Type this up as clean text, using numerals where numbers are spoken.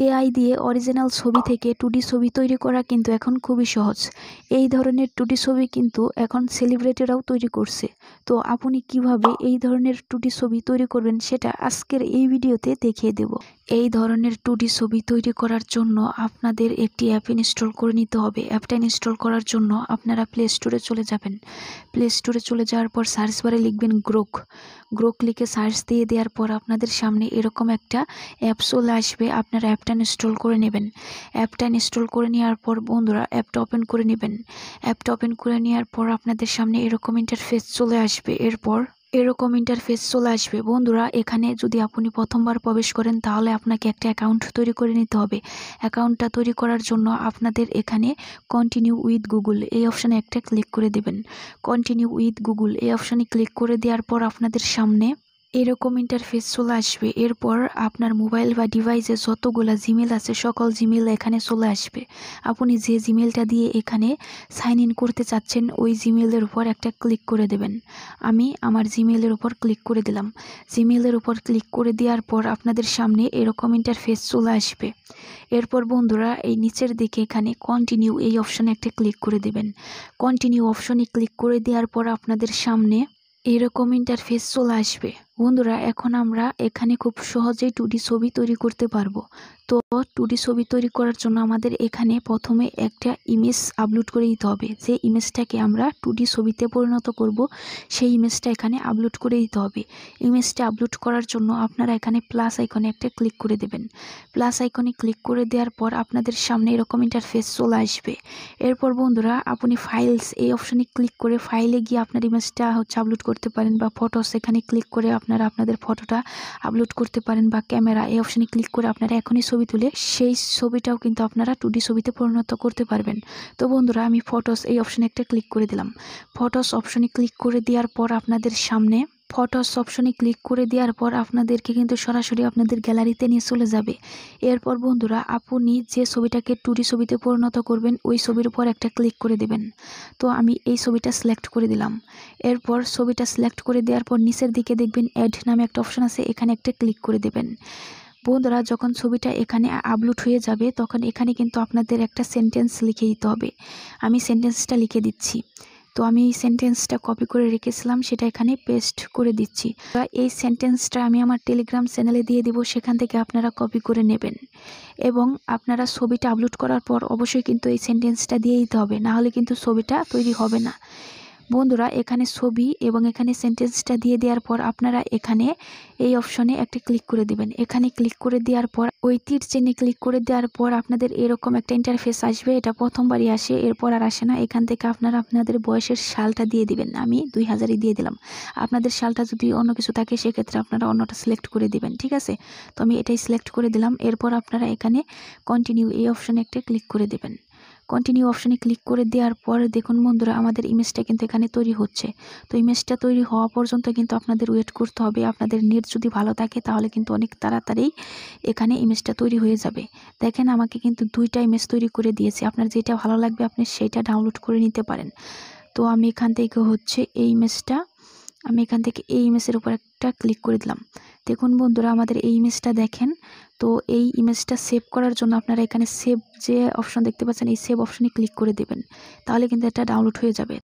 AI দিয়ে original ছবি থেকে 2D ছবি তৈরি করা কিন্তু এখন খুবই সহজ। এই ধরনের 2D ছবি কিন্তু এখন সেলিব্রিটিরাও তৈরি করছে। তো আপনি কিভাবে এই ধরনের 2D ছবি তৈরি করবেন সেটা আজকের এই ভিডিওতে দেখিয়ে দেব। এই ধরনের 2D ছবি তৈরি করার জন্য আপনাদের একটি অ্যাপ ইনস্টল করে নিতে হবে। অ্যাপটা ইনস্টল করার জন্য আপনারা প্লে স্টোরে চলে যাবেন। প্লে স্টোরে চলে যাওয়ার পর সার্চ বারে লিখবেন গ্রোক লিখে সার্চ দিয়ে দেওয়ার পর আপনাদের সামনে এরকম একটা অ্যাপ চলে আসবে। আপনারা অ্যাপটা ইনস্টল করে নেবেন। অ্যাপটা ইনস্টল করে নেওয়ার পর বন্ধুরা অ্যাপটা ওপেন করে নেবেন। অ্যাপটা ওপেন করে নেওয়ার পর আপনাদের সামনে এরকম ইন্টারফেস চলে আসবে। বন্ধুরা, এখানে যদি আপনি প্রথমবার প্রবেশ করেন তাহলে আপনাকে একটা অ্যাকাউন্ট তৈরি করে নিতে হবে। অ্যাকাউন্টটা তৈরি করার জন্য আপনাদের এখানে কন্টিনিউ উইথ গুগল এই অপশানে একটা ক্লিক করে দেবেন। কন্টিনিউ উইথ গুগল এই অপশানে ক্লিক করে দেওয়ার পর আপনাদের সামনে এরকম ইন্টারফেস চলে আসবে। এরপর আপনার মোবাইল বা ডিভাইসে যতগুলা জিমেল আছে সকল জিমেল এখানে চলে আসবে। আপনি যে জিমেলটা দিয়ে এখানে সাইন ইন করতে চাচ্ছেন ওই জিমেলের উপর একটা ক্লিক করে দেবেন। আমি আমার জিমেলের উপর ক্লিক করে দিলাম। জিমেলের উপর ক্লিক করে দেওয়ার পর আপনাদের সামনে এরকম ইন্টারফেস চলে আসবে। এরপর বন্ধুরা এই নিচের দিকে এখানে কন্টিনিউ এই অপশানে একটা ক্লিক করে দেবেন। কন্টিনিউ অপশানে ক্লিক করে দেওয়ার পর আপনাদের সামনে এরকম ইন্টারফেস চলে আসবে। বন্ধুরা, এখন আমরা এখানে খুব সহজেই 2D ছবি তৈরি করতে পারবো। তো 2D ছবি তৈরি করার জন্য আমাদের এখানে প্রথমে একটা ইমেজ আপলোড করে দিতে হবে। যে ইমেজটাকে আমরা 2D ছবিতে পরিণত করব সেই ইমেজটা এখানে আপলোড করে দিতে হবে। ইমেজটা আপলোড করার জন্য আপনারা এখানে প্লাস আইকনে একটা ক্লিক করে দেবেন। প্লাস আইকনে ক্লিক করে দেওয়ার পর আপনাদের সামনে এরকম ইন্টারফেস চলে আসবে। এরপর বন্ধুরা আপনি ফাইলস এই অপশানে ক্লিক করে ফাইলে গিয়ে আপনার ইমেজটা আপলোড করতে পারেন, বা ফটোস এখানে ক্লিক করে আপনারা আপনাদের ফটোটা আপলোড করতে পারেন, বা ক্যামেরা এই অপশানে ক্লিক করে আপনারা এখনই ছবি তুলে সেই ছবিটাও কিন্তু আপনারা 2D ছবিতে পরিণত করতে পারবেন। তো বন্ধুরা আমি ফটোস এই অপশানে একটা ক্লিক করে দিলাম। ফটোস অপশানে ক্লিক করে দেওয়ার পর আপনাদের সামনে আপনাদেরকে কিন্তু সরাসরি আপনাদের গ্যালারিতে নিয়ে চলে যাবে। এরপর বন্ধুরা আপনি যে ছবিটাকে 2D ছবিতে পরিণত করবেন ওই ছবির উপর একটা ক্লিক করে দেবেন। তো আমি এই ছবিটা সিলেক্ট করে দিলাম। এরপর ছবিটা সিলেক্ট করে দেওয়ার পর নিচের দিকে দেখবেন অ্যাড নামে একটা অপশান আছে, এখানে একটা ক্লিক করে দেবেন। বন্ধুরা যখন ছবিটা এখানে আপলোড হয়ে যাবে তখন এখানে কিন্তু আপনাদের একটা সেন্টেন্স লিখে দিতে হবে। আমি সেন্টেন্সটা লিখে দিচ্ছি। তো আমি এই সেন্টেন্সটা কপি করে রেখেছিলাম, সেটা এখানে পেস্ট করে দিচ্ছি। এই সেন্টেন্সটা আমি আমার টেলিগ্রাম চ্যানেলে দিয়ে দিব, সেখান থেকে আপনারা কপি করে নেবেন। এবং আপনারা ছবিটা আপলোড করার পর অবশ্যই কিন্তু এই সেন্টেন্সটা দিয়ে দিতে হবে, না হলে কিন্তু ছবিটা তৈরি হবে না। বন্ধুরা এখানে ছবি এবং এখানে সেন্টেন্সটা দিয়ে দেওয়ার পর আপনারা এখানে এই অপশনে একটা ক্লিক করে দেবেন। এখানে ক্লিক করে দেওয়ার পর ওই তীর চিহ্নে ক্লিক করে দেওয়ার পর আপনাদের এরকম একটা ইন্টারফেস আসবে। এটা প্রথমবারই আসে, এরপর আর আসে না। এখান থেকে আপনারা আপনাদের বয়সের সালটা দিয়ে দিবেন। আমি 2000-ই দিয়ে দিলাম। আপনাদের সালটা যদি অন্য কিছু থাকে সেক্ষেত্রে আপনারা অন্যটা সিলেক্ট করে দিবেন, ঠিক আছে? তো আমি এটাই সিলেক্ট করে দিলাম। এরপর আপনারা এখানে কন্টিনিউ এই অপশনে একটা ক্লিক করে দেবেন। কন্টিনিউ অপশানে ক্লিক করে দেওয়ার পর দেখুন বন্ধুরা আমাদের ইমেজটা কিন্তু এখানে তৈরি হচ্ছে। তো ইমেজটা তৈরি হওয়া পর্যন্ত কিন্তু আপনাদের ওয়েট করতে হবে। আপনাদের নেট যদি ভালো থাকে তাহলে কিন্তু অনেক তাড়াতাড়ি এখানে ইমেজটা তৈরি হয়ে যাবে। দেখেন আমাকে কিন্তু 2টা ইমেজ তৈরি করে দিয়েছে। আপনার যেটা ভালো লাগবে আপনি সেইটা ডাউনলোড করে নিতে পারেন। তো আমি এখান থেকে এই ইমেজের উপর একটা ক্লিক করে দিলাম। দেখুন বন্ধুরা আমাদের এই ইমেজটা দেখেন। তো এই ইমেজটা সেভ করার জন্য আপনারা এখানে সেভ যে অপশন দেখতে পাচ্ছেন এই সেভ অপশনে ক্লিক করে দেবেন, তাহলে কিন্তু এটা ডাউনলোড হয়ে যাবে।